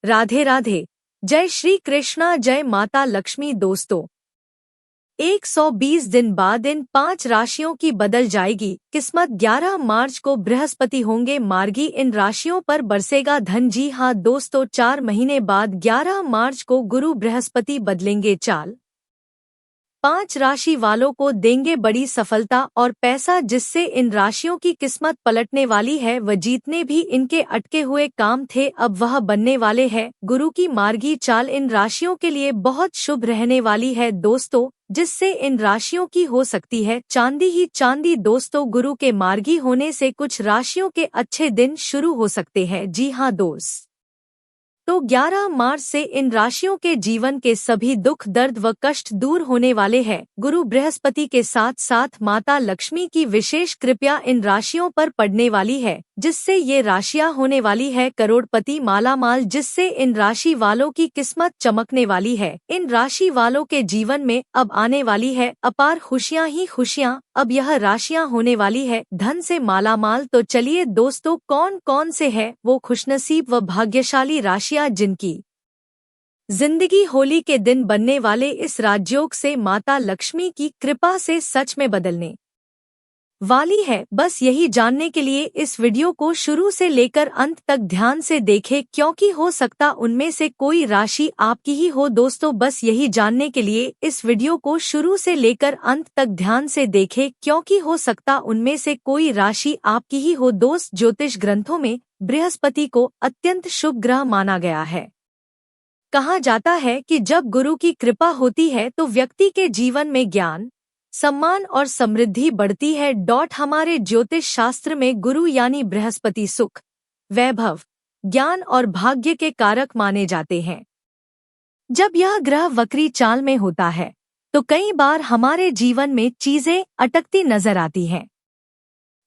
राधे राधे। जय श्री कृष्णा, जय माता लक्ष्मी। दोस्तों, 120 दिन बाद इन 5 राशियों की बदल जाएगी किस्मत। 11 मार्च को बृहस्पति होंगे मार्गी, इन राशियों पर बरसेगा धन। जी हाँ दोस्तों, 4 महीने बाद 11 मार्च को गुरु बृहस्पति बदलेंगे चाल। 5 राशि वालों को देंगे बड़ी सफलता और पैसा, जिससे इन राशियों की किस्मत पलटने वाली है। व जीतने भी इनके अटके हुए काम थे, अब वह बनने वाले हैं। गुरु की मार्गी चाल इन राशियों के लिए बहुत शुभ रहने वाली है दोस्तों, जिससे इन राशियों की हो सकती है चांदी ही चांदी। दोस्तों, गुरु के मार्गी होने से कुछ राशियों के अच्छे दिन शुरू हो सकते हैं। जी हाँ दोस्त, तो 11 मार्च से इन राशियों के जीवन के सभी दुख, दर्द व कष्ट दूर होने वाले हैं। गुरु बृहस्पति के साथ साथ माता लक्ष्मी की विशेष कृपा इन राशियों पर पड़ने वाली है, जिससे ये राशियां होने वाली है करोड़पति, मालामाल, जिससे इन राशि वालों की किस्मत चमकने वाली है। इन राशि वालों के जीवन में अब आने वाली है अपार खुशियां ही खुशियां। अब यह राशियां होने वाली है धन से मालामाल। तो चलिए दोस्तों, कौन कौन से है वो खुशनसीब व भाग्यशाली राशियां जिनकी जिंदगी होली के दिन बनने वाले इस राजयोग से माता लक्ष्मी की कृपा से सच में बदलने वाली है। बस यही जानने के लिए इस वीडियो को शुरू से लेकर अंत तक ध्यान से देखें, क्योंकि हो सकता उनमें से कोई राशि आपकी ही हो। दोस्तों, बस यही जानने के लिए इस वीडियो को शुरू से लेकर अंत तक ध्यान से देखें, क्योंकि हो सकता उनमें से कोई राशि आपकी ही हो। दोस्त, ज्योतिष ग्रंथों में बृहस्पति को अत्यंत शुभ ग्रह माना गया है। कहा जाता है कि जब गुरु की कृपा होती है तो व्यक्ति के जीवन में ज्ञान, सम्मान और समृद्धि बढ़ती है। हमारे ज्योतिष शास्त्र में गुरु यानी बृहस्पति सुख, वैभव, ज्ञान और भाग्य के कारक माने जाते हैं। जब यह ग्रह वक्री चाल में होता है तो कई बार हमारे जीवन में चीजें अटकती नजर आती हैं,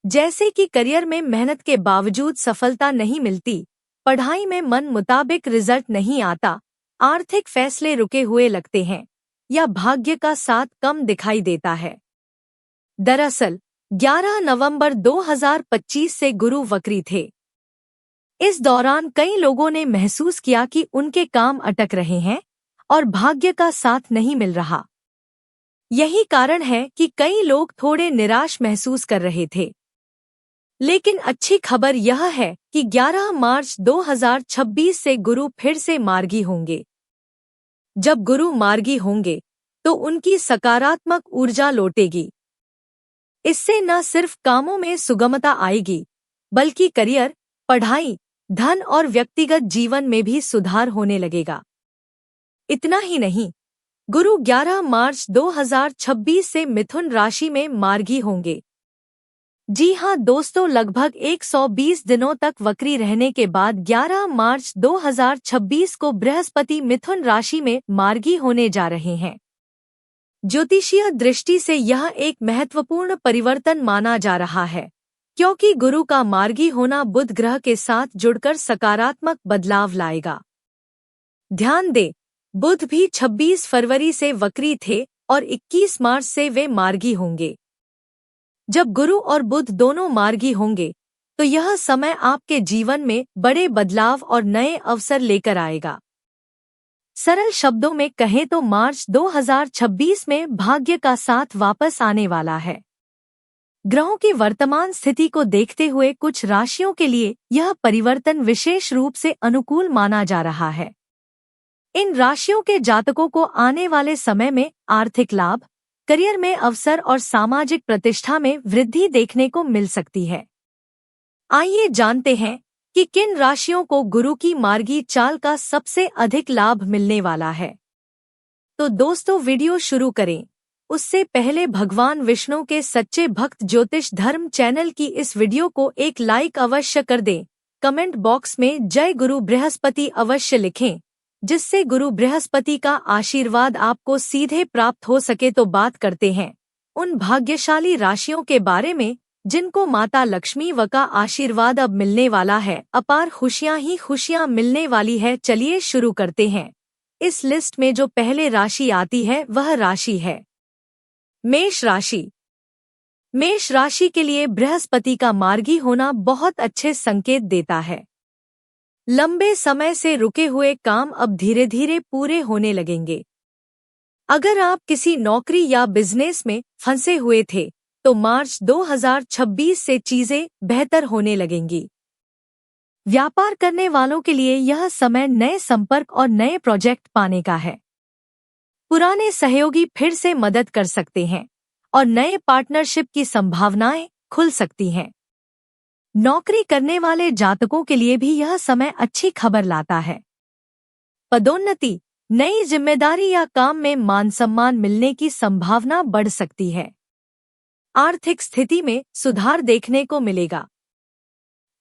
जैसे कि करियर में मेहनत के बावजूद सफलता नहीं मिलती, पढ़ाई में मन मुताबिक रिजल्ट नहीं आता, आर्थिक फैसले रुके हुए लगते हैं या भाग्य का साथ कम दिखाई देता है। दरअसल 11 नवंबर 2025 से गुरु वक्री थे। इस दौरान कई लोगों ने महसूस किया कि उनके काम अटक रहे हैं और भाग्य का साथ नहीं मिल रहा। यही कारण है कि कई लोग थोड़े निराश महसूस कर रहे थे। लेकिन अच्छी खबर यह है कि 11 मार्च 2026 से गुरु फिर से मार्गी होंगे। जब गुरु मार्गी होंगे तो उनकी सकारात्मक ऊर्जा लौटेगी। इससे न सिर्फ कामों में सुगमता आएगी, बल्कि करियर, पढ़ाई, धन और व्यक्तिगत जीवन में भी सुधार होने लगेगा। इतना ही नहीं, गुरु 11 मार्च 2026 से मिथुन राशि में मार्गी होंगे। जी हाँ दोस्तों, लगभग 120 दिनों तक वक्री रहने के बाद 11 मार्च 2026 को बृहस्पति मिथुन राशि में मार्गी होने जा रहे हैं। ज्योतिषीय दृष्टि से यह एक महत्वपूर्ण परिवर्तन माना जा रहा है, क्योंकि गुरु का मार्गी होना बुध ग्रह के साथ जुड़कर सकारात्मक बदलाव लाएगा। ध्यान दें, बुध भी 26 फरवरी से वक्री थे और 21 मार्च से वे मार्गी होंगे। जब गुरु और बुध दोनों मार्गी होंगे तो यह समय आपके जीवन में बड़े बदलाव और नए अवसर लेकर आएगा। सरल शब्दों में कहें तो मार्च 2026 में भाग्य का साथ वापस आने वाला है। ग्रहों की वर्तमान स्थिति को देखते हुए कुछ राशियों के लिए यह परिवर्तन विशेष रूप से अनुकूल माना जा रहा है। इन राशियों के जातकों को आने वाले समय में आर्थिक लाभ, करियर में अवसर और सामाजिक प्रतिष्ठा में वृद्धि देखने को मिल सकती है। आइए जानते हैं कि किन राशियों को गुरु की मार्गी चाल का सबसे अधिक लाभ मिलने वाला है। तो दोस्तों, वीडियो शुरू करें उससे पहले भगवान विष्णु के सच्चे भक्त ज्योतिष धर्म चैनल की इस वीडियो को एक लाइक अवश्य कर दें। कमेंट बॉक्स में जय गुरु बृहस्पति अवश्य लिखें, जिससे गुरु बृहस्पति का आशीर्वाद आपको सीधे प्राप्त हो सके। तो बात करते हैं उन भाग्यशाली राशियों के बारे में जिनको माता लक्ष्मी व का आशीर्वाद अब मिलने वाला है। अपार खुशियां ही खुशियां मिलने वाली है। चलिए शुरू करते हैं। इस लिस्ट में जो पहले राशि आती है वह राशि है मेष राशि। मेष राशि के लिए बृहस्पति का मार्गी होना बहुत अच्छे संकेत देता है। लंबे समय से रुके हुए काम अब धीरे धीरे पूरे होने लगेंगे। अगर आप किसी नौकरी या बिजनेस में फंसे हुए थे, तो मार्च 2026 से चीजें बेहतर होने लगेंगी। व्यापार करने वालों के लिए यह समय नए संपर्क और नए प्रोजेक्ट पाने का है। पुराने सहयोगी फिर से मदद कर सकते हैं और नए पार्टनरशिप की संभावनाएं खुल सकती हैं। नौकरी करने वाले जातकों के लिए भी यह समय अच्छी खबर लाता है। पदोन्नति, नई जिम्मेदारी या काम में मान सम्मान मिलने की संभावना बढ़ सकती है। आर्थिक स्थिति में सुधार देखने को मिलेगा।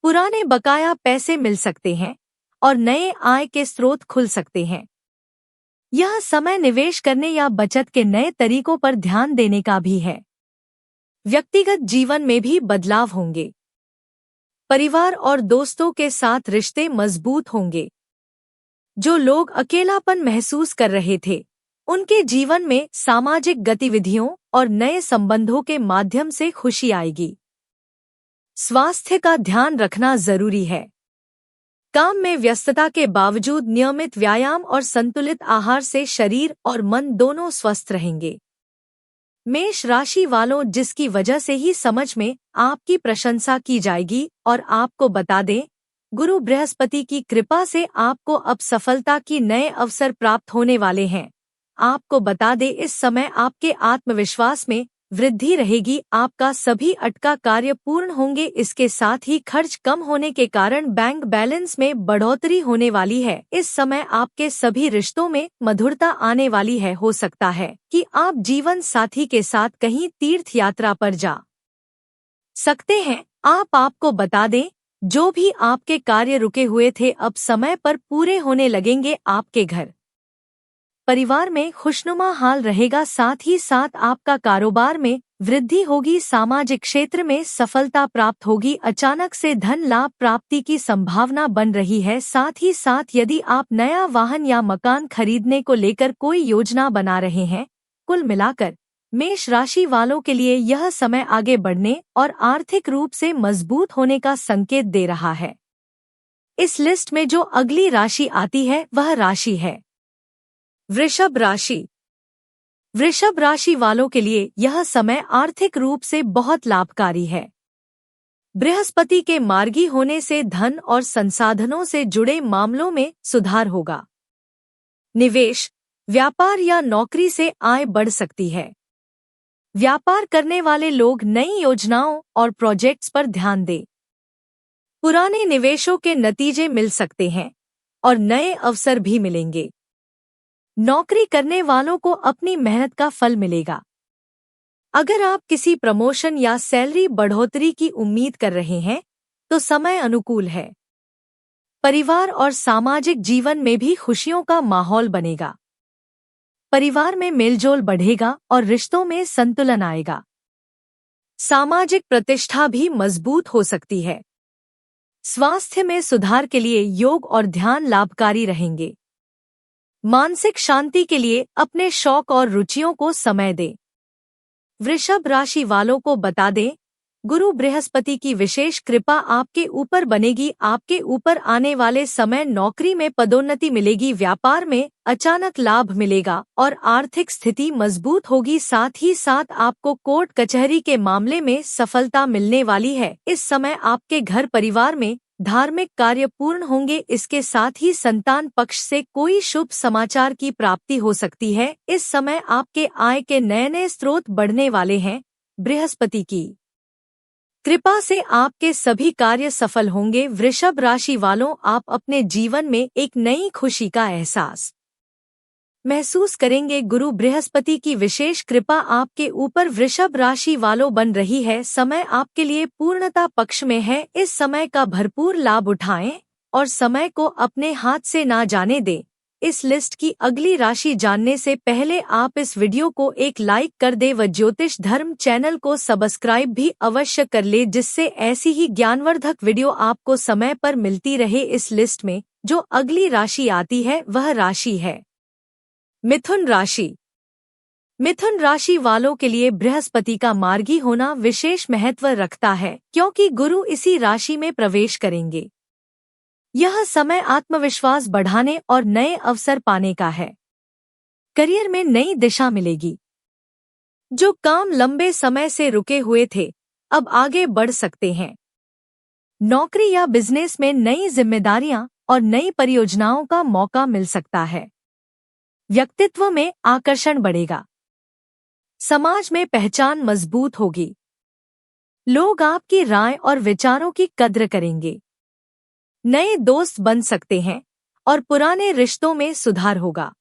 पुराने बकाया पैसे मिल सकते हैं और नए आय के स्रोत खुल सकते हैं। यह समय निवेश करने या बचत के नए तरीकों पर ध्यान देने का भी है। व्यक्तिगत जीवन में भी बदलाव होंगे। परिवार और दोस्तों के साथ रिश्ते मजबूत होंगे। जो लोग अकेलापन महसूस कर रहे थे, उनके जीवन में सामाजिक गतिविधियों और नए संबंधों के माध्यम से खुशी आएगी। स्वास्थ्य का ध्यान रखना जरूरी है। काम में व्यस्तता के बावजूद नियमित व्यायाम और संतुलित आहार से शरीर और मन दोनों स्वस्थ रहेंगे। मेष राशि वालों, जिसकी वजह से ही समझ में आपकी प्रशंसा की जाएगी और आपको बता दें, गुरु बृहस्पति की कृपा से आपको अब सफलता की नए अवसर प्राप्त होने वाले हैं। आपको बता दें, इस समय आपके आत्मविश्वास में वृद्धि रहेगी। आपका सभी अटका कार्य पूर्ण होंगे। इसके साथ ही खर्च कम होने के कारण बैंक बैलेंस में बढ़ोतरी होने वाली है। इस समय आपके सभी रिश्तों में मधुरता आने वाली है। हो सकता है कि आप जीवन साथी के साथ कहीं तीर्थ यात्रा पर जा सकते हैं। आपको बता दें, जो भी आपके कार्य रुके हुए थे अब समय पर पूरे होने लगेंगे। आपके घर परिवार में खुशनुमा हाल रहेगा। साथ ही साथ आपका कारोबार में वृद्धि होगी। सामाजिक क्षेत्र में सफलता प्राप्त होगी। अचानक से धन लाभ प्राप्ति की संभावना बन रही है। साथ ही साथ यदि आप नया वाहन या मकान खरीदने को लेकर कोई योजना बना रहे हैं, कुल मिलाकर मेष राशि वालों के लिए यह समय आगे बढ़ने और आर्थिक रूप से मजबूत होने का संकेत दे रहा है। इस लिस्ट में जो अगली राशि आती है वह राशि है वृषभ राशि। वृषभ राशि वालों के लिए यह समय आर्थिक रूप से बहुत लाभकारी है। बृहस्पति के मार्गी होने से धन और संसाधनों से जुड़े मामलों में सुधार होगा। निवेश, व्यापार या नौकरी से आय बढ़ सकती है। व्यापार करने वाले लोग नई योजनाओं और प्रोजेक्ट्स पर ध्यान दें। पुराने निवेशों के नतीजे मिल सकते हैं और नए अवसर भी मिलेंगे। नौकरी करने वालों को अपनी मेहनत का फल मिलेगा। अगर आप किसी प्रमोशन या सैलरी बढ़ोतरी की उम्मीद कर रहे हैं, तो समय अनुकूल है। परिवार और सामाजिक जीवन में भी खुशियों का माहौल बनेगा। परिवार में मेलजोल बढ़ेगा और रिश्तों में संतुलन आएगा। सामाजिक प्रतिष्ठा भी मजबूत हो सकती है। स्वास्थ्य में सुधार के लिए योग और ध्यान लाभकारी रहेंगे। मानसिक शांति के लिए अपने शौक और रुचियों को समय दें। वृषभ राशि वालों को बता दें, गुरु बृहस्पति की विशेष कृपा आपके ऊपर बनेगी। आपके ऊपर आने वाले समय नौकरी में पदोन्नति मिलेगी। व्यापार में अचानक लाभ मिलेगा और आर्थिक स्थिति मजबूत होगी। साथ ही साथ आपको कोर्ट कचहरी के मामले में सफलता मिलने वाली है। इस समय आपके घर परिवार में धार्मिक कार्य पूर्ण होंगे। इसके साथ ही संतान पक्ष से कोई शुभ समाचार की प्राप्ति हो सकती है। इस समय आपके आय के नए नए स्रोत बढ़ने वाले हैं। बृहस्पति की कृपा से आपके सभी कार्य सफल होंगे। वृषभ राशि वालों, आप अपने जीवन में एक नई खुशी का एहसास महसूस करेंगे। गुरु बृहस्पति की विशेष कृपा आपके ऊपर वृषभ राशि वालों बन रही है। समय आपके लिए पूर्णता पक्ष में है। इस समय का भरपूर लाभ उठाएं और समय को अपने हाथ से ना जाने दें। इस लिस्ट की अगली राशि जानने से पहले आप इस वीडियो को एक लाइक कर दें व ज्योतिष धर्म चैनल को सब्सक्राइब भी अवश्य कर ले, जिससे ऐसी ही ज्ञानवर्धक वीडियो आपको समय पर मिलती रहे। इस लिस्ट में जो अगली राशि आती है वह राशि है मिथुन राशि। मिथुन राशि वालों के लिए बृहस्पति का मार्गी होना विशेष महत्व रखता है, क्योंकि गुरु इसी राशि में प्रवेश करेंगे। यह समय आत्मविश्वास बढ़ाने और नए अवसर पाने का है। करियर में नई दिशा मिलेगी। जो काम लंबे समय से रुके हुए थे, अब आगे बढ़ सकते हैं। नौकरी या बिजनेस में नई जिम्मेदारियां और नई परियोजनाओं का मौका मिल सकता है। व्यक्तित्व में आकर्षण बढ़ेगा। समाज में पहचान मजबूत होगी। लोग आपकी राय और विचारों की कद्र करेंगे। नए दोस्त बन सकते हैं और पुराने रिश्तों में सुधार होगा।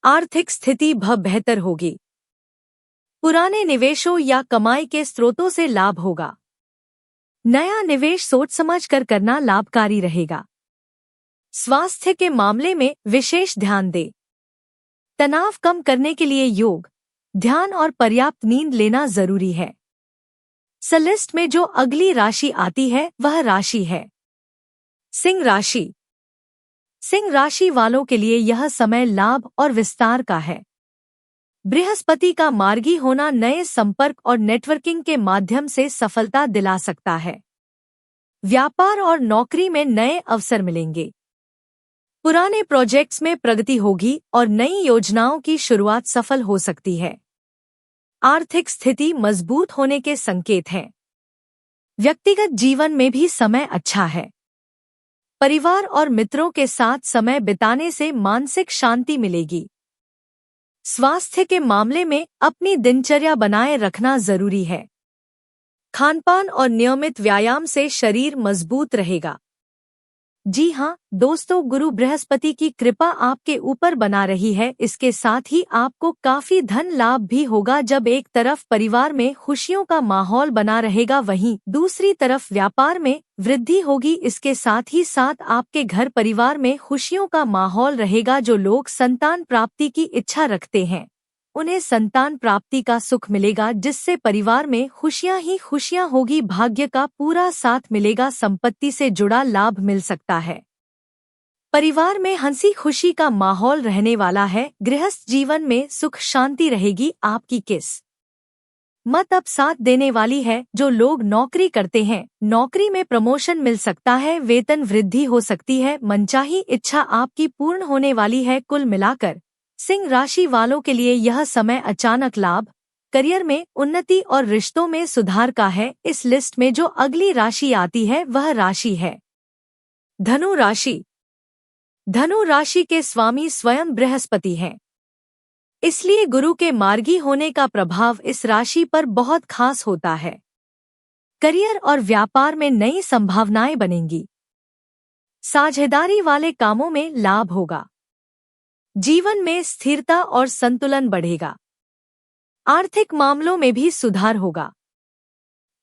आर्थिक स्थिति बेहतर होगी। पुराने निवेशों या कमाई के स्रोतों से लाभ होगा। नया निवेश सोच समझ कर करना लाभकारी रहेगा। स्वास्थ्य के मामले में विशेष ध्यान दें। तनाव कम करने के लिए योग, ध्यान और पर्याप्त नींद लेना जरूरी है। लिस्ट में जो अगली राशि आती है वह राशि है सिंह राशि। सिंह राशि वालों के लिए यह समय लाभ और विस्तार का है। बृहस्पति का मार्गी होना नए संपर्क और नेटवर्किंग के माध्यम से सफलता दिला सकता है। व्यापार और नौकरी में नए अवसर मिलेंगे। पुराने प्रोजेक्ट्स में प्रगति होगी और नई योजनाओं की शुरुआत सफल हो सकती है। आर्थिक स्थिति मजबूत होने के संकेत हैं। व्यक्तिगत जीवन में भी समय अच्छा है। परिवार और मित्रों के साथ समय बिताने से मानसिक शांति मिलेगी। स्वास्थ्य के मामले में अपनी दिनचर्या बनाए रखना जरूरी है। खानपान और नियमित व्यायाम से शरीर मजबूत रहेगा। जी हाँ दोस्तों, गुरु बृहस्पति की कृपा आपके ऊपर बना रही है। इसके साथ ही आपको काफी धन लाभ भी होगा। जब एक तरफ परिवार में खुशियों का माहौल बना रहेगा, वहीं दूसरी तरफ व्यापार में वृद्धि होगी। इसके साथ ही साथ आपके घर परिवार में खुशियों का माहौल रहेगा। जो लोग संतान प्राप्ति की इच्छा रखते हैं, उन्हें संतान प्राप्ति का सुख मिलेगा, जिससे परिवार में खुशियां ही खुशियां होगी। भाग्य का पूरा साथ मिलेगा। संपत्ति से जुड़ा लाभ मिल सकता है। परिवार में हंसी खुशी का माहौल रहने वाला है। गृहस्थ जीवन में सुख शांति रहेगी। आपकी किस्मत अब साथ देने वाली है। जो लोग नौकरी करते हैं, नौकरी में प्रमोशन मिल सकता है। वेतन वृद्धि हो सकती है। मनचाही इच्छा आपकी पूर्ण होने वाली है। कुल मिलाकर सिंह राशि वालों के लिए यह समय अचानक लाभ, करियर में उन्नति और रिश्तों में सुधार का है। इस लिस्ट में जो अगली राशि आती है वह राशि है धनु राशि। धनु राशि के स्वामी स्वयं बृहस्पति हैं। इसलिए गुरु के मार्गी होने का प्रभाव इस राशि पर बहुत खास होता है। करियर और व्यापार में नई संभावनाएं बनेंगी। साझेदारी वाले कामों में लाभ होगा। जीवन में स्थिरता और संतुलन बढ़ेगा। आर्थिक मामलों में भी सुधार होगा।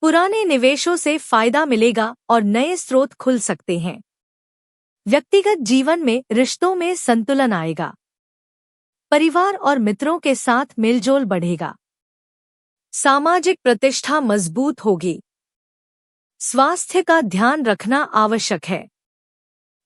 पुराने निवेशों से फायदा मिलेगा और नए स्रोत खुल सकते हैं। व्यक्तिगत जीवन में रिश्तों में संतुलन आएगा। परिवार और मित्रों के साथ मेलजोल बढ़ेगा। सामाजिक प्रतिष्ठा मजबूत होगी। स्वास्थ्य का ध्यान रखना आवश्यक है।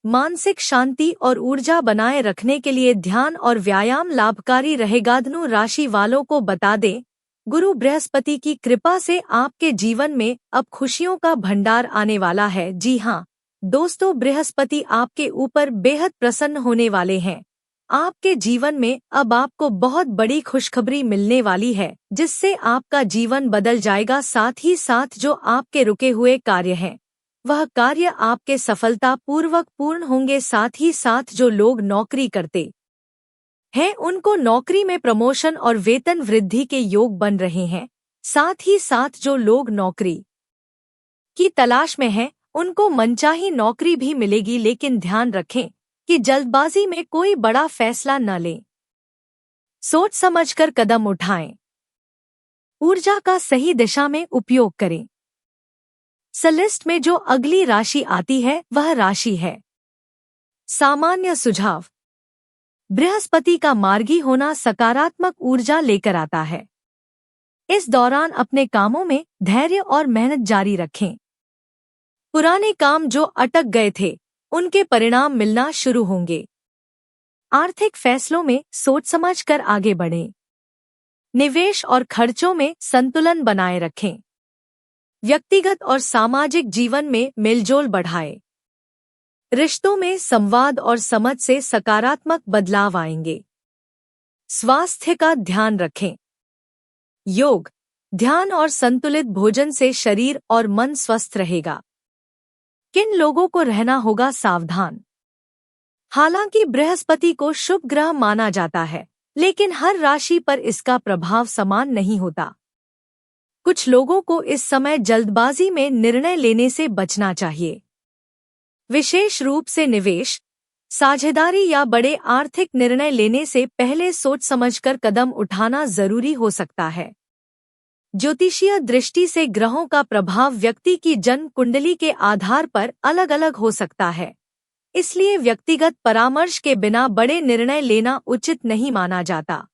मानसिक शांति और ऊर्जा बनाए रखने के लिए ध्यान और व्यायाम लाभकारी रहेगा। धनु राशि वालों को बता दें, गुरु बृहस्पति की कृपा से आपके जीवन में अब खुशियों का भंडार आने वाला है। जी हाँ दोस्तों, बृहस्पति आपके ऊपर बेहद प्रसन्न होने वाले हैं। आपके जीवन में अब आपको बहुत बड़ी खुशखबरी मिलने वाली है, जिससे आपका जीवन बदल जाएगा। साथ ही साथ जो आपके रुके हुए कार्य हैं, वह कार्य आपके सफलता पूर्वक पूर्ण होंगे। साथ ही साथ जो लोग नौकरी करते हैं, उनको नौकरी में प्रमोशन और वेतन वृद्धि के योग बन रहे हैं। साथ ही साथ जो लोग नौकरी की तलाश में हैं, उनको मनचाही नौकरी भी मिलेगी। लेकिन ध्यान रखें कि जल्दबाजी में कोई बड़ा फैसला न लें। सोच समझकर कदम उठाएं। ऊर्जा का सही दिशा में उपयोग करें। लिस्ट में जो अगली राशि आती है वह राशि है सामान्य सुझाव। बृहस्पति का मार्गी होना सकारात्मक ऊर्जा लेकर आता है। इस दौरान अपने कामों में धैर्य और मेहनत जारी रखें। पुराने काम जो अटक गए थे, उनके परिणाम मिलना शुरू होंगे। आर्थिक फैसलों में सोच समझकर आगे बढ़ें। निवेश और खर्चों में संतुलन बनाए रखें। व्यक्तिगत और सामाजिक जीवन में मेलजोल बढ़ाएं। रिश्तों में संवाद और समझ से सकारात्मक बदलाव आएंगे। स्वास्थ्य का ध्यान रखें। योग, ध्यान और संतुलित भोजन से शरीर और मन स्वस्थ रहेगा। किन लोगों को रहना होगा सावधान? हालांकि बृहस्पति को शुभ ग्रह माना जाता है, लेकिन हर राशि पर इसका प्रभाव समान नहीं होता। कुछ लोगों को इस समय जल्दबाजी में निर्णय लेने से बचना चाहिए। विशेष रूप से निवेश, साझेदारी या बड़े आर्थिक निर्णय लेने से पहले सोच समझकर कदम उठाना जरूरी हो सकता है। ज्योतिषीय दृष्टि से ग्रहों का प्रभाव व्यक्ति की जन्म कुंडली के आधार पर अलग अलग हो सकता है, इसलिए व्यक्तिगत परामर्श के बिना बड़े निर्णय लेना उचित नहीं माना जाता।